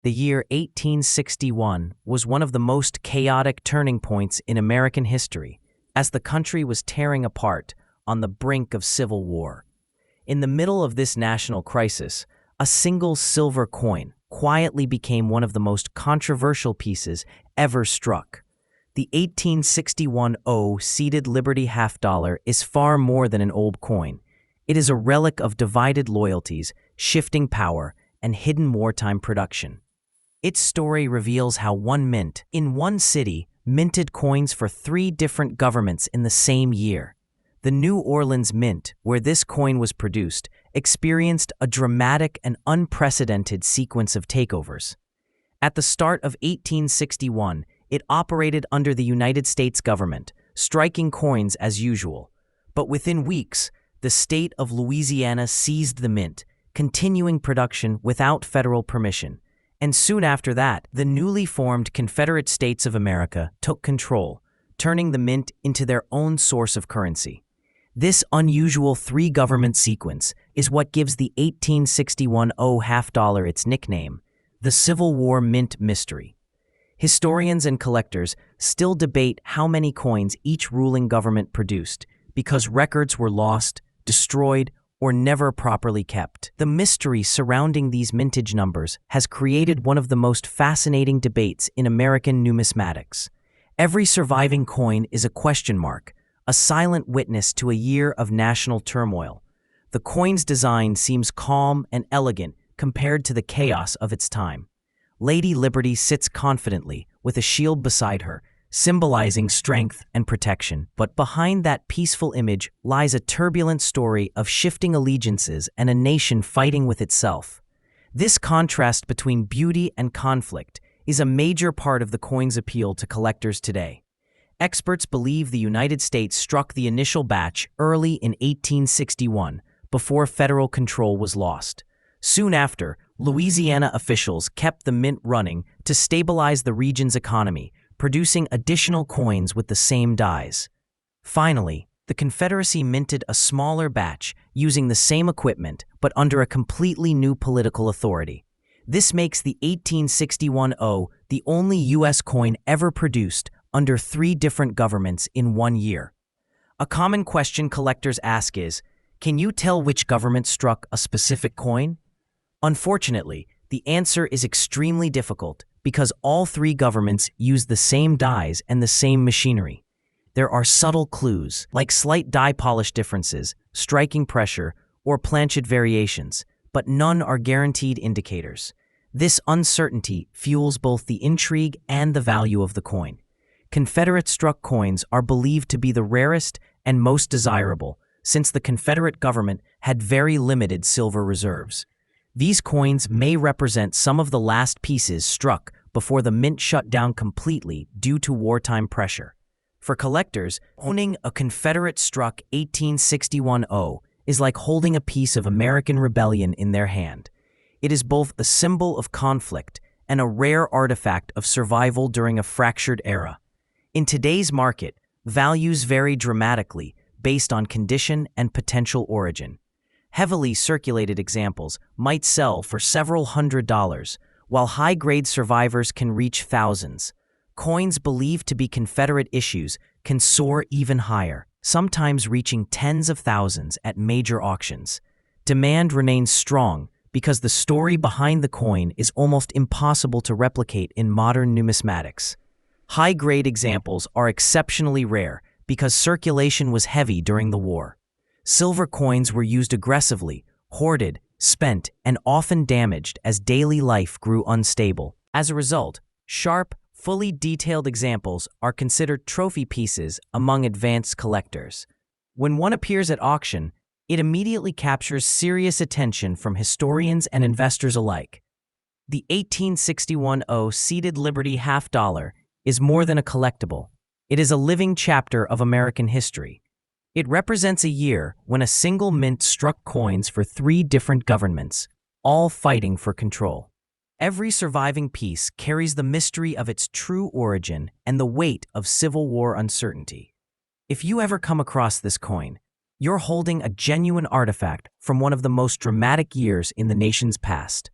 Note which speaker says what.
Speaker 1: The year 1861 was one of the most chaotic turning points in American history, as the country was tearing apart on the brink of civil war. In the middle of this national crisis, a single silver coin quietly became one of the most controversial pieces ever struck. The 1861 seated Liberty half-dollar is far more than an old coin. It is a relic of divided loyalties, shifting power, and hidden wartime production. Its story reveals how one mint, in one city, minted coins for 3 different governments in the same year. The New Orleans Mint, where this coin was produced, experienced a dramatic and unprecedented sequence of takeovers. At the start of 1861, it operated under the United States government, striking coins as usual. But within weeks, the state of Louisiana seized the mint, continuing production without federal permission. And soon after that, the newly formed Confederate States of America took control, turning the mint into their own source of currency. This unusual 3-government sequence is what gives the 1861 half-dollar its nickname, the Civil War Mint Mystery. Historians and collectors still debate how many coins each ruling government produced because records were lost, destroyed, or never properly kept. The mystery surrounding these mintage numbers has created one of the most fascinating debates in American numismatics. Every surviving coin is a question mark, a silent witness to a year of national turmoil. The coin's design seems calm and elegant compared to the chaos of its time. Lady Liberty sits confidently with a shield beside her, symbolizing strength and protection. But behind that peaceful image lies a turbulent story of shifting allegiances and a nation fighting with itself. This contrast between beauty and conflict is a major part of the coin's appeal to collectors today. Experts believe the United States struck the initial batch early in 1861, before federal control was lost. Soon after, Louisiana officials kept the mint running to stabilize the region's economy, producing additional coins with the same dies. Finally, the Confederacy minted a smaller batch using the same equipment but under a completely new political authority. This makes the 1861 the only U.S. coin ever produced under 3 different governments in one year. A common question collectors ask is, can you tell which government struck a specific coin? Unfortunately, the answer is extremely difficult because all 3 governments use the same dies and the same machinery. There are subtle clues, like slight die polish differences, striking pressure, or planchet variations, but none are guaranteed indicators. This uncertainty fuels both the intrigue and the value of the coin. Confederate-struck coins are believed to be the rarest and most desirable, since the Confederate government had very limited silver reserves. These coins may represent some of the last pieces struck before the mint shut down completely due to wartime pressure. For collectors, owning a Confederate-struck 1861 is like holding a piece of American rebellion in their hand. It is both a symbol of conflict and a rare artifact of survival during a fractured era. In today's market, values vary dramatically based on condition and potential origin. Heavily circulated examples might sell for several $100s, while high-grade survivors can reach thousands. Coins believed to be Confederate issues can soar even higher, sometimes reaching tens of thousands at major auctions. Demand remains strong because the story behind the coin is almost impossible to replicate in modern numismatics. High-grade examples are exceptionally rare because circulation was heavy during the war. Silver coins were used aggressively, hoarded, spent, and often damaged as daily life grew unstable. As a result, sharp, fully detailed examples are considered trophy pieces among advanced collectors. When one appears at auction, it immediately captures serious attention from historians and investors alike. The 1861 seated Liberty half-dollar is more than a collectible. It is a living chapter of American history. It represents a year when a single mint struck coins for 3 different governments, all fighting for control. Every surviving piece carries the mystery of its true origin and the weight of Civil War uncertainty. If you ever come across this coin, you're holding a genuine artifact from one of the most dramatic years in the nation's past.